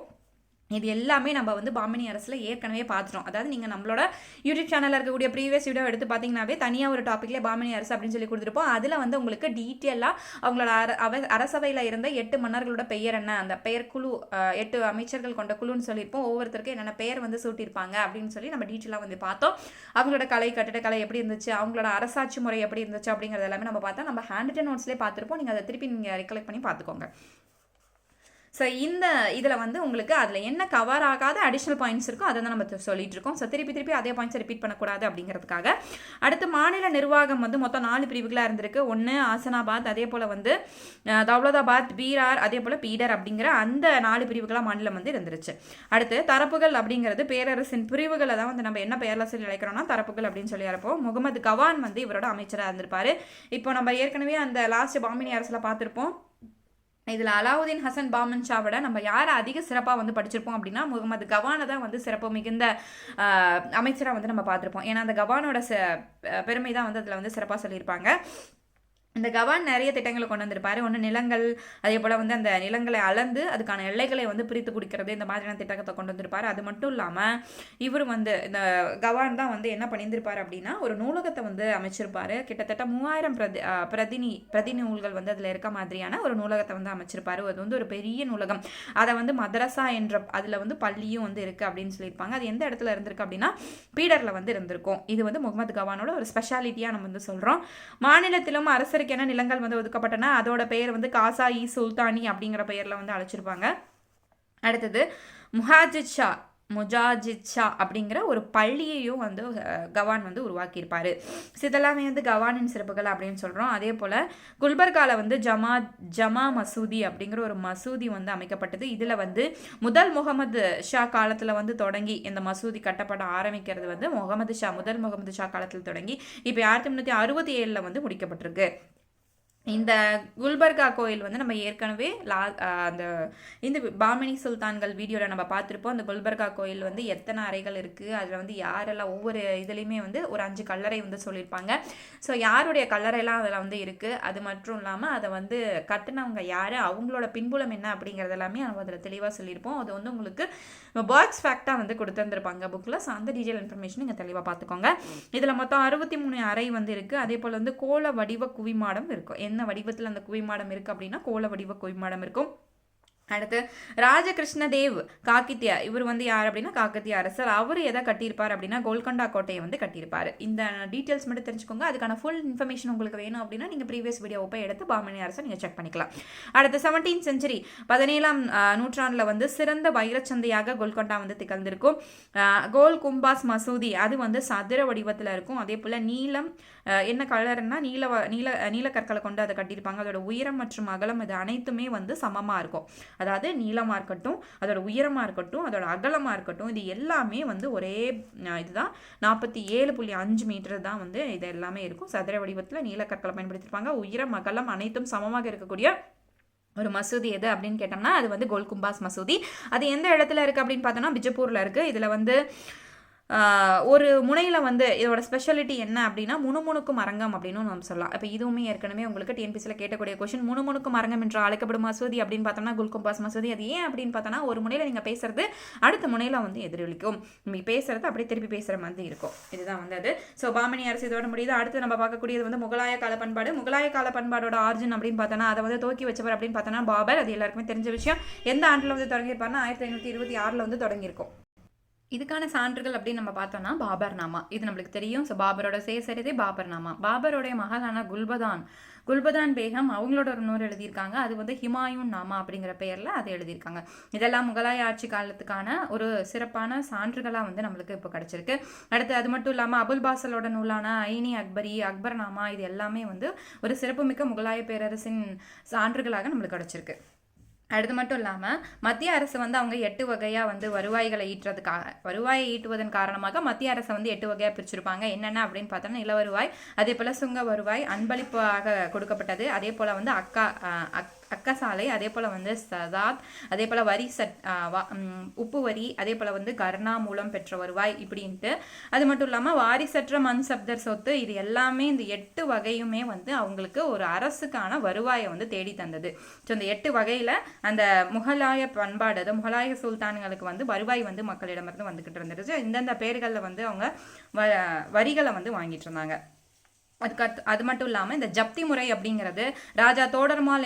இது எல்லாமே நம்ம வந்து பாமினி அரசில் ஏற்கனவே பார்த்துட்டோம். அதாவது நீங்கள் நம்மளோட யூடியூப் சேனலில் இருக்கக்கூடிய ப்ரீவியஸ் வீடியோ எடுத்து பார்த்தீங்கன்னாவே தனியாக ஒரு டாப்பிக்லேயே பாமினி அரசு அப்படின்னு சொல்லி கொடுத்துருப்போம். அதில் வந்து உங்களுக்கு டீட்டெயிலாக அவங்களோட அரசவையில் இருந்த 8 மன்னர்களோட பெயர் என்ன, அந்த பெயர் குழு 8 அமைச்சர்கள் கொண்ட குழுன்னு சொல்லியிருப்போம். ஒவ்வொருத்தருக்கும் என்னென்ன பெயர் வந்து சூட்டியிருப்பாங்க அப்படின்னு சொல்லி நம்ம டீட்டெயிலாக வந்து பார்த்தோம். அவங்களோட கட்டிடக்கலை எப்படி இருந்துச்சு, அவங்களோட அரசாட்சி முறை எப்படி இருந்துச்சு அப்படிங்கிறது எல்லாமே நம்ம பார்த்தா நம்ம ஹேண்ட் ரிட்டன் நோட்ஸ்லேயே பார்த்துருப்போம். நீங்கள் அதை திருப்பி நீங்கள் ரெக்கலெக்ட் பண்ணி பார்த்துக்கோங்க. ஸோ இதில் வந்து உங்களுக்கு அதில் என்ன கவர் ஆகாத அடிஷ்னல் பாயிண்ட்ஸ் இருக்கோ அதை தான் நம்ம சொல்லிட்டு இருக்கோம். ஸோ திருப்பி அதே பாயிண்ட்ஸை ரிப்பீட் பண்ணக்கூடாது அப்படிங்கிறதுக்காக. அடுத்து மாநில நிர்வாகம் வந்து மொத்தம் 4 பிரிவுகளாக இருந்திருக்கு. 1 ஆசனாபாத், அதே போல் வந்து தௌலதாபாத், பீரார், அதே போல் பீடர் அப்படிங்கிற அந்த 4 பிரிவுகளாக மாநிலம் வந்து இருந்துருச்சு. அடுத்து தரப்புகள் அப்படிங்கிறது பேரரசின் பிரிவுகளை தான் வந்து நம்ம என்ன பெயரில் சொல்லி அழைக்கிறோம்னா தரப்புகள் அப்படின்னு சொல்லி அழைப்போம். முகமது கவான் வந்து இவரோட அமைச்சராக இருந்திருப்பாரு. இப்போ நம்ம ஏற்கனவே அந்த லாஸ்ட் பாமினி அரசில் பார்த்துருப்போம். இதில் அலாவுதீன் ஹசன் பாமன் ஷாவோட நம்ம யாரை அதிக சிறப்பாக வந்து படிச்சிருப்போம் அப்படின்னா முகமது கவானை தான் வந்து சிறப்பு மிகுந்த அமைச்சராக வந்து நம்ம பார்த்துருப்போம். ஏன்னா அந்த கவானோட பெருமை தான் வந்து அதில் வந்து சிறப்பாக சொல்லியிருப்பாங்க. இந்த கவான் நிறைய திட்டங்களை கொண்டு வந்திருப்பாரு. ஒன்று நிலங்கள், அதே போல் வந்து அந்த நிலங்களை அளந்து அதுக்கான எல்லைகளை வந்து பிரித்து குடிக்கிறது, இந்த மாதிரியான திட்டத்தை கொண்டு வந்திருப்பாரு. அது மட்டும் இல்லாமல் இவர் வந்து இந்த கவான் தான் வந்து என்ன பண்ணியிருந்திருப்பார் அப்படின்னா ஒரு நூலகத்தை வந்து அமைச்சிருப்பாரு. கிட்டத்தட்ட 3000 பிரதி நூல்கள் வந்து அதில் இருக்க மாதிரியான ஒரு நூலகத்தை வந்து அமைச்சிருப்பாரு. அது வந்து ஒரு பெரிய நூலகம். அதை வந்து மதரசா என்ற அதில் வந்து பள்ளியும் வந்து இருக்குது அப்படின்னு சொல்லியிருப்பாங்க. அது எந்த இடத்துல இருந்திருக்கு அப்படின்னா பீடரில் வந்து இருந்திருக்கும். இது வந்து முகமது கவானோட ஒரு ஸ்பெஷாலிட்டியாக நம்ம வந்து சொல்கிறோம். மாநிலத்திலும் அரசருக்கு என்ன நிலங்கள் வந்து ஒதுக்கப்பட்டன அதோட பெயர் வந்து காசா-இ சுல்தானி அப்படிங்கிற பெயர்ல வந்து அழைச்சிருப்பாங்க. அடுத்தது முஜாஜித் ஷா அப்படிங்கிற ஒரு பள்ளியையும் வந்து கவான் வந்து உருவாக்கியிருப்பாரு. இதெல்லாமே வந்து கவானின் சிறப்புகள் அப்படின்னு சொல்கிறோம். அதே போல் குல்பர்காவில் வந்து ஜமா மசூதி அப்படிங்கிற ஒரு மசூதி வந்து அமைக்கப்பட்டது. இதில் வந்து முதல் முகமது ஷா காலத்தில் வந்து தொடங்கி இந்த மசூதி கட்டப்பட ஆரம்பிக்கிறது வந்து முதல் முகமது ஷா காலத்தில் தொடங்கி இப்போ 1367 வந்து முடிக்கப்பட்டிருக்கு. இந்த குல்பர்கா கோயில் வந்து நம்ம ஏற்கனவே இந்த பாமினி சுல்தான்கள் வீடியோவில் நம்ம பார்த்துருப்போம். அந்த குல்பர்கா கோயில் வந்து எத்தனை அறைகள் இருக்குது, அதில் வந்து யாரெல்லாம் ஒவ்வொரு இதுலேயுமே வந்து ஒரு 5 கல்லறை வந்து சொல்லியிருப்பாங்க. ஸோ யாருடைய கல்லறைலாம் அதில் வந்து இருக்குது, அது மட்டும் இல்லாமல் அதை வந்து கட்டினவங்க யார், அவங்களோட பின்புலம் என்ன அப்படிங்கிறது எல்லாமே நம்ம அதில் தெளிவாக சொல்லியிருப்போம். அது வந்து உங்களுக்கு பாக்ஸ் ஃபேக்டாக வந்து கொடுத்துருந்துருப்பாங்க புக்கில். ஸோ அந்த டீட்டெயில் இன்ஃபர்மேஷன் நீங்கள் தெளிவாக பார்த்துக்கோங்க. இதில் மொத்தம் 63 அறை வந்து இருக்குது. அதே போல் வந்து கோல வடிவ குவிமாடம் இருக்கும். என்ன வடிவத்தில் அந்த குவிமாடம் இருக்குது அப்படின்னா கோல வடிவ குவிமாடம் இருக்கும். அடுத்து ராஜகிருஷ்ண தேவ் காக்கித்தியா, இவர் வந்து யார் அப்படின்னா காக்கத்திய அரசர். அவர் எதை கட்டியிருப்பார் அப்படின்னா கோல்கொண்டா கோட்டையை வந்து கட்டியிருப்பார். இந்த டீட்டெயில்ஸ் மட்டும் தெரிஞ்சுக்கோங்க. அதுக்கான ஃபுல் இன்ஃபர்மேஷன் உங்களுக்கு வேணும் அப்படின்னா நீங்கள் ப்ரீவியஸ் வீடியோ போய் எடுத்து பாமணி அரசர் நீங்கள் செக் பண்ணிக்கலாம். அடுத்து 17th century 17ஆம் நூற்றாண்டில் வந்து சிறந்த வைரச்சந்தையாக கோல்கொண்டா வந்து திகழ்ந்திருக்கும். கோல் கும்பாஸ் மசூதி அது வந்து சதுர வடிவத்தில் இருக்கும். அதே போல் நீலம் என்ன கலர்னா நீல கற்களை கொண்டு அதை கட்டியிருப்பாங்க. அதோட உயரம் மற்றும் அகலம் இது அனைத்துமே வந்து சமமாக இருக்கும். அதாவது நீளமாக இருக்கட்டும், அதோட உயரமாக இருக்கட்டும், அதோட அகலமாக இருக்கட்டும், இது எல்லாமே வந்து ஒரே இதுதான். 47.5 மீட்டர் தான் வந்து இது எல்லாமே இருக்கும். சதுர வடிவத்தில் நீலக்கற்களை பயன்படுத்தியிருப்பாங்க. உயரம் அகலம் அனைத்தும் சமமாக இருக்கக்கூடிய ஒரு மசூதி எது அப்படின்னு கேட்டோம்னா அது வந்து கோல்கும்பாஸ் மசூதி. அது எந்த இடத்துல இருக்குது அப்படின்னு பார்த்தோம்னா பிஜப்பூரில் இருக்குது. இதில் வந்து ஒரு முனையில் வந்து இதோட ஸ்பெஷாலிட்டி என்ன அப்படின்னா முணுமுணுக்கும் அரங்கம் அப்படின்னு நம்ம சொல்லலாம். இப்போ இதுவுமே ஏற்கனவே உங்களுக்கு டிஎன்பிசியில் கேட்கக்கூடிய கொஸ்டின். முணுமுணுக்கும் அரங்கம் என்று அழைக்கப்படும் மசூதி அப்படின்னு பார்த்தோம்னா கோல்கும்பாஸ் மசூதி. அது ஏன் அப்படின்னு பார்த்தோன்னா ஒரு முனையில் நீங்கள் பேசுறது அடுத்த முனையில் வந்து எதிரொலிக்கும். நீங்கள் பேசுறது அப்படியே திருப்பி பேசுகிற மாதிரி இருக்கும். இதுதான் வந்து அது. ஸோ பாமணி அரசு இதோட முடியுது. அடுத்து நம்ம பார்க்கக்கூடியது வந்து முகலாய கால பண்பாடு. முகலாய கால பண்பாடோட ஆர்ஜின் அப்படின்னு பார்த்தோன்னா அதை வந்து துவக்கி வச்சவர் அப்படின்னு பார்த்தோன்னா பாபர். அது எல்லாருக்குமே தெரிஞ்ச விஷயம். எந்த ஆண்டில் வந்து தொடங்கியிருப்பாருன்னா 1526 வந்து தொடங்கியிருக்கும். இதுக்கான சான்றுகள் அப்படின்னு நம்ம பார்த்தோம்னா பாபர்நாமா இது நம்மளுக்கு தெரியும். ஸோ பாபரோட சேசரிதே பாபர்நாமா. பாபரோடைய மகளான குல்பதான் பேகம் அவங்களோட ஒரு நூறு எழுதியிருக்காங்க. அது வந்து ஹிமாயூன் நாமா அப்படிங்கிற பெயரில் அதை எழுதியிருக்காங்க. இதெல்லாம் முகலாய ஆட்சி காலத்துக்கான ஒரு சிறப்பான சான்றுகளாக வந்து நம்மளுக்கு இப்போ கிடச்சிருக்கு. அடுத்து அது மட்டும் இல்லாமல் அபுல் பாசலோட நூலான ஐனி அக்பர்நாமா இது எல்லாமே வந்து ஒரு சிறப்புமிக்க முகலாய பேரரசின் சான்றுகளாக நம்மளுக்கு கிடச்சிருக்கு. அடுத்து மட்டும் இல்லாமல் மத்திய அரசு வந்து அவங்க 8 வகையாக வந்து வருவாயை ஈட்டுவதன் காரணமாக மத்திய அரசை வந்து 8 வகையாக பிரிச்சிருப்பாங்க. என்னென்ன அப்படின்னு பார்த்தோம்னா நில வருவாய், அதே போல் சுங்க வருவாய், அன்பளிப்பாக கொடுக்கப்பட்டது, அதே போல் வந்து அக்கசாலை, அதே போல் வந்து சதாத், அதே போல் வரி உப்பு வரி, அதே போல் வந்து கர்ணா மூலம் பெற்ற வருவாய் இப்படின்ட்டு. அது மட்டும் இல்லாமல் வாரிசற்ற மன்சப்தர் சொத்து இது எல்லாமே இந்த 8 வகையுமே வந்து அவங்களுக்கு ஒரு அரசுக்கான வருவாயை வந்து தேடி தந்தது. ஸோ இந்த 8 வகையில் அந்த முகலாய பண்பாடு அது முகலாய சுல்தான்களுக்கு வந்து வருவாய் வந்து மக்களிடமிருந்து வந்துக்கிட்டு இருந்துருச்சு. இந்தந்த பேர்களில் வந்து அவங்க வரிகளை வந்து வாங்கிட்டு இருந்தாங்க. அது மட்டும் இல்லாமல் இந்த ஜப்தி முறை அப்படிங்கிறது ராஜா தோடர்மால்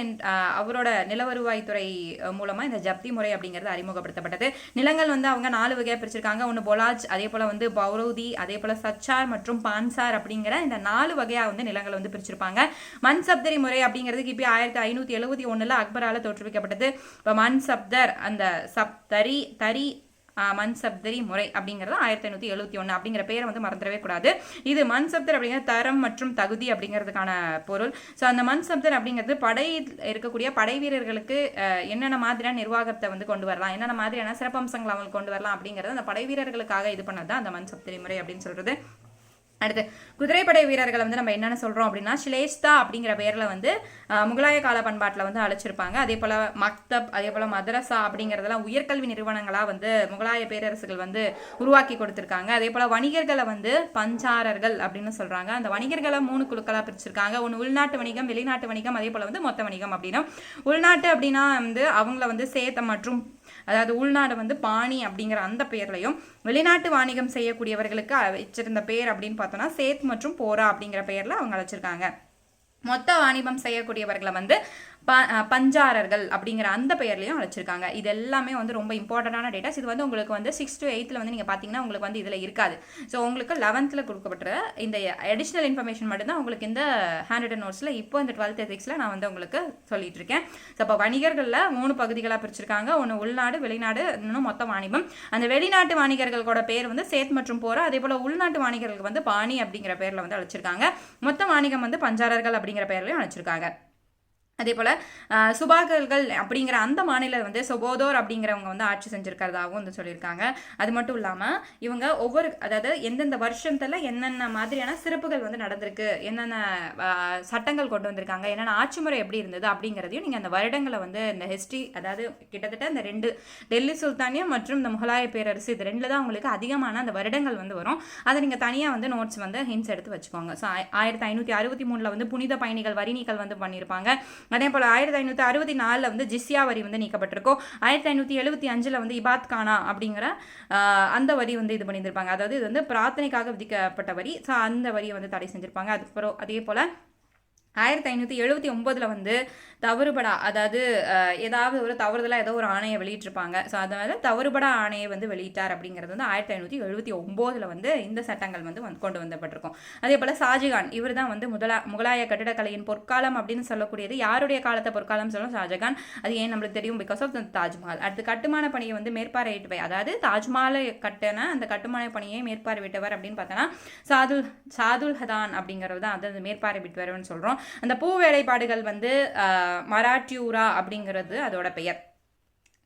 அவரோட நிலவருவாய்த்துறை மூலமாக இந்த ஜப்தி முறை அப்படிங்கிறது அறிமுகப்படுத்தப்பட்டது. நிலங்கள் வந்து அவங்க 4 வகையாக பிரிச்சிருக்காங்க. ஒன்று பொலாஜ், அதே போல் வந்து பௌரௌதி, அதே போல் சச்சார் மற்றும் பான்சார் அப்படிங்கிற இந்த 4 வகையாக வந்து நிலங்களை வந்து பிரிச்சிருப்பாங்க. மன்சப்தரி முறை அப்படிங்கிறது கிபி 1571 அக்பரால் தோற்றுவிக்கப்பட்டது. இப்போ மன்சப்தர் அந்த தரி மன்சப்தரி முறை அப்படிங்கிறது 1571 அப்படிங்கிற பேரை வந்து மறந்துடவே கூடாது. இது மன்சப்தர் அப்படிங்கிற தரம் மற்றும் தகுதி அப்படிங்கிறதுக்கான பொருள். ஸோ அந்த மன்சப்தர் அப்படிங்கிறது படையில் இருக்கக்கூடிய படை வீரர்களுக்கு என்னென்ன மாதிரியான நிர்வாகத்தை வந்து கொண்டு வரலாம், என்னென்ன மாதிரியான சிறப்பம்சங்களை அவங்களுக்கு கொண்டு வரலாம் அப்படிங்கிறது அந்த படை வீரர்களுக்காக இது பண்ணது தான் அந்த மன்சப்தரி முறை அப்படின்னு சொல்றது. அடுத்து குதிரைப்படை வீரர்களை வந்து நம்ம என்னென்ன சொல்கிறோம் அப்படின்னா ஷிலேஸ்தா அப்படிங்கிற பேரில் வந்து முகலாய கால பண்பாட்டில் வந்து அழைச்சிருப்பாங்க. அதே போல் மக்தப், அதே போல் மதரசா அப்படிங்கிறதெல்லாம் உயர்கல்வி நிறுவனங்களாக வந்து முகலாய பேரரசுகள் வந்து உருவாக்கி கொடுத்துருக்காங்க. அதே போல் வணிகர்களை வந்து பஞ்சாரர்கள் அப்படின்னு சொல்கிறாங்க. அந்த வணிகர்களை 3 குழுக்களாக பிரிச்சிருக்காங்க. ஒன்று உள்நாட்டு வணிகம், வெளிநாட்டு வணிகம், அதே போல் வந்து மொத்த வணிகம் அப்படின்னா. உள்நாட்டு அப்படின்னா வந்து அவங்கள வந்து சேத்தம் மற்றும் அதாவது உள்நாடு வந்து பாணி அப்படிங்கிற அந்த பேர்லையும், வெளிநாட்டு வாணிகம் செய்யக்கூடியவர்களுக்கு வச்சிருந்த பேர் அப்படின்னு பார்த்தோம்னா சேத் மற்றும் போரா அப்படிங்கிற பேர்ல அவங்க அழைச்சிருக்காங்க. மொத்த வாணிபம் செய்யக்கூடியவர்களை வந்து பஞ்சாரர்கள் அப்படிங்கிற அந்த பெயர்லையும் அழைச்சிருக்காங்க. இது எல்லாமே வந்து ரொம்ப இம்பார்ட்டண்டான டேட்டாஸ். இது வந்து உங்களுக்கு வந்து 6th to 8th வந்து நீங்கள் பார்த்தீங்கன்னா உங்களுக்கு வந்து இதில் இருக்காது. ஸோ உங்களுக்கு 11th கொடுக்கப்பட்ட இந்த அடிஷ்னல் இன்ஃபர்மேஷன் மட்டும்தான் உங்களுக்கு இந்த ஹேண்ட் ரிட்டன் நோட்ஸில் இப்போ இந்த 12th ethicsல நான் வந்து உங்களுக்கு சொல்லிட்டு இருக்கேன். ஸோ அப்போ வணிகர்களில் 3 பகுதிகளாக பிரிச்சிருக்காங்க. ஒன்று உள்நாடு, வெளிநாடு, இன்னும் மொத்த வாணிபம். அந்த வெளிநாட்டு வாணிகர்களோட பேர் வந்து சேத் மற்றும் போரா, அதே போல் உள்நாட்டு வாணிகர்களுக்கு வந்து பாணி அப்படிங்கிற பேரில் வந்து அழைச்சிருக்காங்க. மொத்த வாணிகம் வந்து பஞ்சாரர்கள் அப்படிங்கிற பேர்லையும் அழைச்சிருக்காங்க. அதே போல் சுபாகர்கள் அப்படிங்கிற அந்த மாநிலம் வந்து சொபோதோர் அப்படிங்கிறவங்க வந்து ஆட்சி செஞ்சுருக்கிறதாகவும் வந்து சொல்லியிருக்காங்க. அது மட்டும் இல்லாமல் இவங்க அதாவது எந்தெந்த வருஷத்தில் என்னென்ன மாதிரியான சிறப்புகள் வந்து நடந்திருக்கு, என்னென்ன சட்டங்கள் கொண்டு வந்திருக்காங்க, என்னென்ன ஆட்சி முறை எப்படி இருந்தது அப்படிங்கிறதையும் நீங்கள் அந்த வருடங்களை வந்து இந்த ஹிஸ்ட்ரி, அதாவது கிட்டத்தட்ட இந்த 2 டெல்லி சுல்தானியம் மற்றும் இந்த முகலாய பேரரசு இது 2 தான் உங்களுக்கு அதிகமான அந்த வருடங்கள் வந்து வரும். அதை நீங்கள் தனியாக வந்து நோட்ஸ் வந்து ஹிண்ட்ஸ் எடுத்து வச்சுக்கோங்க. ஸோ 1563 வந்து புனித பயணிகள் வரி நீக்கல் வந்து பண்ணியிருப்பாங்க. அதே போல் 1564 வந்து ஜிஸ்யா வரி வந்து நீக்கப்பட்டிருக்கும். 1575 வந்து இபாத் கானா அப்படிங்கிற அந்த வரி வந்து இது பண்ணியிருப்பாங்க. அதாவது இது வந்து பிரார்த்தனைக்காக விதிக்கப்பட்ட வரி. ஸோ அந்த வரியை வந்து தடை செஞ்சிருப்பாங்க. அதுக்கப்புறம் அதே போல் 1579 வந்து தவறுபடா, அதாவது ஏதாவது ஒரு தவறுதலாக ஏதோ ஒரு ஆணையை வெளியிட்டிருப்பாங்க. ஸோ அதனால தவறுபடா ஆணையை வந்து வெளியிட்டார் அப்படிங்கிறது வந்து 1579 வந்து இந்த சட்டங்கள் வந்து கொண்டு வந்தப்பட்டிருக்கும். அதே போல் ஷாஜகான், இவர் தான் வந்து முகலாய கட்டிடக்கலையின் பொற்காலம் அப்படின்னு சொல்லக்கூடியது. யாருடைய காலத்தை பொற்காலம் சொல்லணும்? ஷாஜகான். அது ஏன் நம்மளுக்கு தெரியும்? Because of Taj Mahal. அடுத்து கட்டுமான பணியை வந்து மேற்பார்வையிட்டவர், அதாவது தாஜ்மஹாலை கட்டின அந்த கட்டுமான பணியை மேற்பார்வையிட்டவர் அப்படின்னு பார்த்தோன்னா சாதுல் ஹதான் அப்படிங்கிறது தான் அது மேற்பார்வையிட்டவர்னு சொல்கிறோம். அந்த பூ வேலைப்பாடுகள் வந்து மராட்டியூரா அப்படிங்கிறது அதோட பெயர்.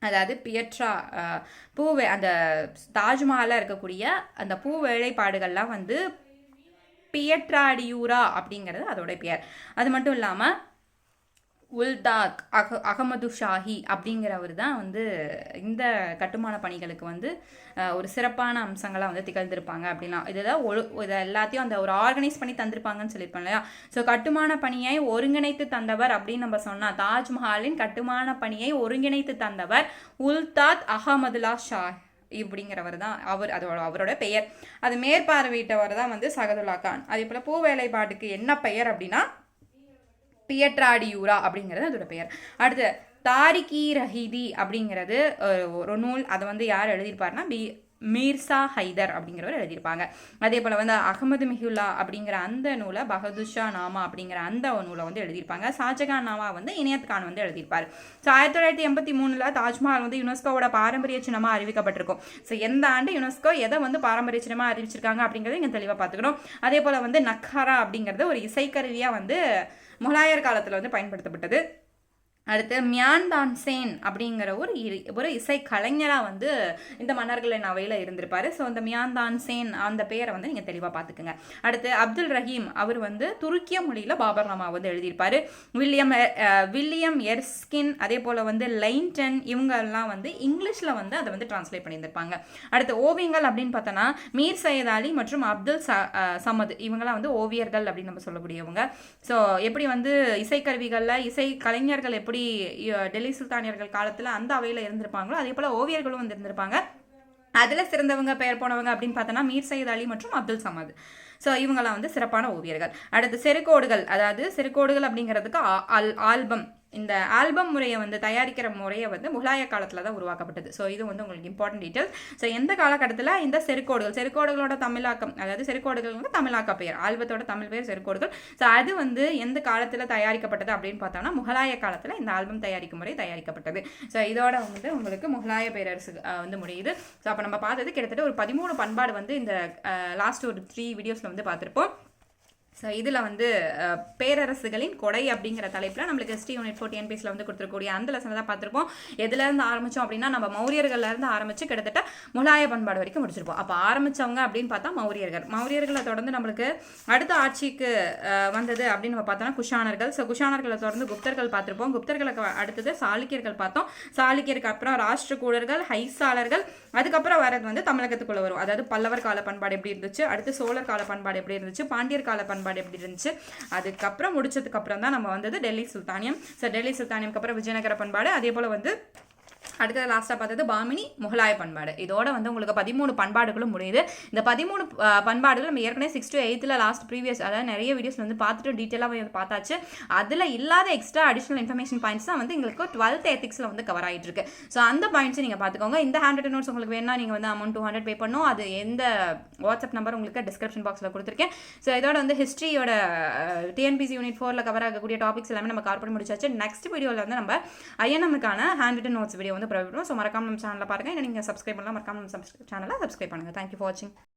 அதாவது பியட்ரா அந்த தாஜ்மஹாலில் இருக்கக்கூடிய அந்த பூ வேலைப்பாடுகள்லாம் வந்து பியட்ராடியூரா அப்படிங்கிறது அதோட பெயர். அது மட்டும் இல்லாமல் உல்தாக் அகமது ஷாஹி அப்படிங்கிறவர் தான் வந்து இந்த கட்டுமான பணிகளுக்கு வந்து ஒரு சிறப்பான அம்சங்களாக வந்து திகழ்ந்திருப்பாங்க அப்படின்னா. இதுதான் இதை எல்லாத்தையும் அந்த ஒரு ஆர்கனைஸ் பண்ணி தந்திருப்பாங்கன்னு சொல்லியிருப்போம் இல்லையா. ஸோ கட்டுமான பணியை ஒருங்கிணைத்து தந்தவர் அப்படின்னு நம்ம சொன்னால், தாஜ்மஹாலின் கட்டுமான பணியை ஒருங்கிணைத்து தந்தவர் உல்தாத் அகமதுல்லா ஷா இப்படிங்கிறவர் தான் அவரோட பெயர். அது மேற்பார்வையிட்டவர் தான் வந்து சகதுல்லா கான். அதே போல் பூ வேலைப்பாட்டுக்கு என்ன பெயர் அப்படின்னா பியட்ராடியூரா அப்படிங்கிறது அதோட பெயர். அடுத்து தாரிகி ரஹீதி அப்படிங்கிறது ஒரு நூல். அதை வந்து யார் எழுதியிருப்பாருன்னா மீர்சா ஹைதர் அப்படிங்கிறவர் எழுதியிருப்பாங்க. அதே போல் வந்து அகமது மிஹுல்லா அப்படிங்கிற அந்த நூலை, பகதுஷா நாமா அப்படிங்கிற அந்த நூலை வந்து எழுதியிருப்பாங்க. ஷாஜகான் நாமா வந்து இனியத் கான் வந்து எழுதியிருப்பார். ஸோ 1983 தாஜ்மஹால் வந்து யுனெஸ்கோவோட பாரம்பரிய சின்னமாக அறிவிக்கப்பட்டிருக்கும். ஸோ எந்த ஆண்டு யுனெஸ்கோ எதை வந்து பாரம்பரிய சின்னமாக அறிவிச்சிருக்காங்க அப்படிங்கிறத இங்கே தெளிவாக பார்த்துக்கணும். அதே போல் வந்து நக்காரா அப்படிங்கிறது ஒரு இசைக்கருவியாக வந்து முகலாயர் காலத்தில் வந்து பயன்படுத்தப்பட்டது. அடுத்து மியான் தான்சேன் அப்படிங்கிற ஒரு இசை கலைஞராக வந்து இந்த மன்னர்களின் அவையில் இருந்திருப்பார். ஸோ அந்த மியான் தான்சேன் அந்த பேரை வந்து நீங்கள் தெளிவாக பார்த்துக்குங்க. அடுத்து அப்துல் ரஹீம், அவர் வந்து துருக்கிய மொழியில் பாபர்நாமா வந்து எழுதியிருப்பார். வில்லியம் எர்ஸ்கின், அதே போல் வந்து லைன்டன், இவங்கெல்லாம் வந்து இங்கிலீஷில் வந்து அதை வந்து டிரான்ஸ்லேட் பண்ணியிருந்திருப்பாங்க. அடுத்து ஓவியங்கள் அப்படின்னு பார்த்தோன்னா மீர் சையத் அலி மற்றும் அப்துல் சமத், இவங்கெல்லாம் வந்து ஓவியர்கள் அப்படின்னு நம்ம சொல்லக்கூடியவங்க. ஸோ எப்படி வந்து இசைக்கருவிகளில் இசை கலைஞர்கள் எப்படி டெல்லி சுல்தானியர்கள் காலத்தில் அந்த அவையில் இருந்திருப்பாங்களோ அதே போல் ஓவியர்களும் வந்து இருந்திருப்பாங்க. அதில் சிறந்தவங்க பெயர் போனவங்க அப்படின்னு பார்த்தோன்னா மீர் சையத் அலி மற்றும் அப்துல் சமத். ஸோ இவங்கெல்லாம் வந்து சிறப்பான ஓவியர்கள். அடுத்து செருக்கோடுகள், அதாவது செருக்கோடுகள் அப்படிங்கிறதுக்கு ஆல்பம், இந்த ஆல்பம் முறையை வந்து தயாரிக்கிற முறையை வந்து முகலாய காலத்தில் தான் உருவாக்கப்பட்டது. ஸோ இது வந்து உங்களுக்கு இம்பார்ட்டன்ட் டீட்டெயில்ஸ். ஸோ எந்த காலகட்டத்தில் இந்த செருக்கோடுகளோட தமிழாக்கம், அதாவது செருக்கோடுகள் வந்து தமிழாக்க பெயர், ஆல்பத்தோட தமிழ் பெயர் செருக்கோடுகள். ஸோ அது வந்து எந்த காலத்தில் தயாரிக்கப்பட்டது அப்படின்னு பார்த்தோம்னா முகலாய காலத்தில் இந்த ஆல்பம் தயாரிக்கும் முறை தயாரிக்கப்பட்டது. ஸோ இதோட வந்து உங்களுக்கு முகலாய பேரரசு வந்து முடியுது. ஸோ அப்போ நம்ம பார்த்தது கிட்டத்தட்ட ஒரு 13 பண்பாடு வந்து இந்த லாஸ்ட் ஒரு 3 வீடியோஸில் வந்து பார்த்துருப்போம். ஸோ இதில் வந்து பேரரசுகளின் கொடை அப்படிங்கிற தலைப்பில் நம்மளுக்கு ST யூனிட் 4 TNPSசியில் வந்து கொடுத்துருக்கூடிய அந்த லெசனை தான் பார்த்துருப்போம். எதுலேருந்து ஆரம்பித்தோம் அப்படின்னா நம்ம மௌரியர்கள்லேருந்து ஆரம்பித்து கிட்டத்தட்ட முகலாய பண்பாடு வரைக்கும் முடிச்சிருப்போம். அப்போ ஆரம்பித்தவங்க அப்படின்னு பார்த்தா மௌரியர்களை தொடர்ந்து நம்மளுக்கு அடுத்த ஆட்சிக்கு வந்தது அப்படின்னு நம்ம பார்த்தோம்னா குஷானர்கள். ஸோ குஷானர்களை தொடர்ந்து குப்தர்கள் பார்த்துருப்போம். குப்தர்களுக்கு அடுத்தது சாளுக்கியர்கள் பார்த்தோம். சாளுக்கியருக்கு அப்புறம் ராஷ்டிரகூடர்கள், ஹைசாளர்கள், அதுக்கப்புறம் வரது வந்து தமிழகத்துக்குள்ளே வரும். அதாவது பல்லவர் கால பண்பாடு எப்படி இருந்துச்சு, அடுத்து சோழர் கால பண்பாடு எப்படி இருந்துச்சு, பாண்டியர் கால பண்பாடு எப்படி இருந்துச்சு, அதுக்கப்புறம் முடிச்சதுக்கு அப்புறம் தான் நம்ம வந்தது டெல்லி சுல்தானியம். ஸோ டெல்லி சுல்தானியம்க்கு அப்புறம் விஜயநகர பண்பாடு, அதே போல் வந்து அடுத்தது லாஸ்ட்டாக பார்த்தது பாமினி முகலாய பண்பாடு. இதோட வந்து உங்களுக்கு 13 பண்பாடுகளும் முடியுது. இந்த 13 பண்பாடுகள் நம்ம ஏற்கனவே 6 to 8 லாஸ்ட் ப்ரீவியஸ், அதாவது நிறைய வீடியோஸ் வந்து பார்த்துட்டு டீட்டெயிலாக பார்த்தாச்சு. அதில் இல்லாத எக்ஸ்ட்ரா அடிஷனல் இன்ஃபர்மேஷன் பாயிண்ட்ஸ் தான் வந்து எங்களுக்கு 12th எத்திக்ஸில் வந்து கவர் ஆகிட்டு இருக்கு. ஸோ அந்த பாயிண்ட்ஸை நீங்கள் பார்த்துக்கோங்க. இந்த ஹேண்ட் ரிட்டன் நோட்ஸ் உங்களுக்கு வேணா நீங்கள் வந்து அமௌண்ட் 200 பே பண்ணணும். அது எந்த வாட்ஸ்அப் நம்பர் உங்களுக்கு டிஸ்கிரிப்ஷன் பாக்ஸில் கொடுத்துருக்கேன். ஸோ இதோட வந்து ஹிஸ்ட்ரியோட TNPSC யூனிட் 4 கவர் ஆகக்கூடிய டாபிக்ஸ் எல்லாமே நம்ம கவர் பண்ணி முடிச்சாச்சு. நெக்ஸ்ட் வீடியோவில் வந்து நம்ம INM-க்கான ஹேண்ட் ரிட்டன் நோட்ஸ் வீடியோ வந்து ப்ரொவைட் பண்ணுவோம். ஸோ மறக்காம நம்ம சேனலில் பாருங்கள். இன்னும் நீங்கள் சப்ஸ்கிரைப் பண்ணலாம், மறக்காம நம்ம சேனலை சப்ஸ்கிரைப் பண்ணுங்கள். தேங்க்யூ ஃபார் வாட்சிங்.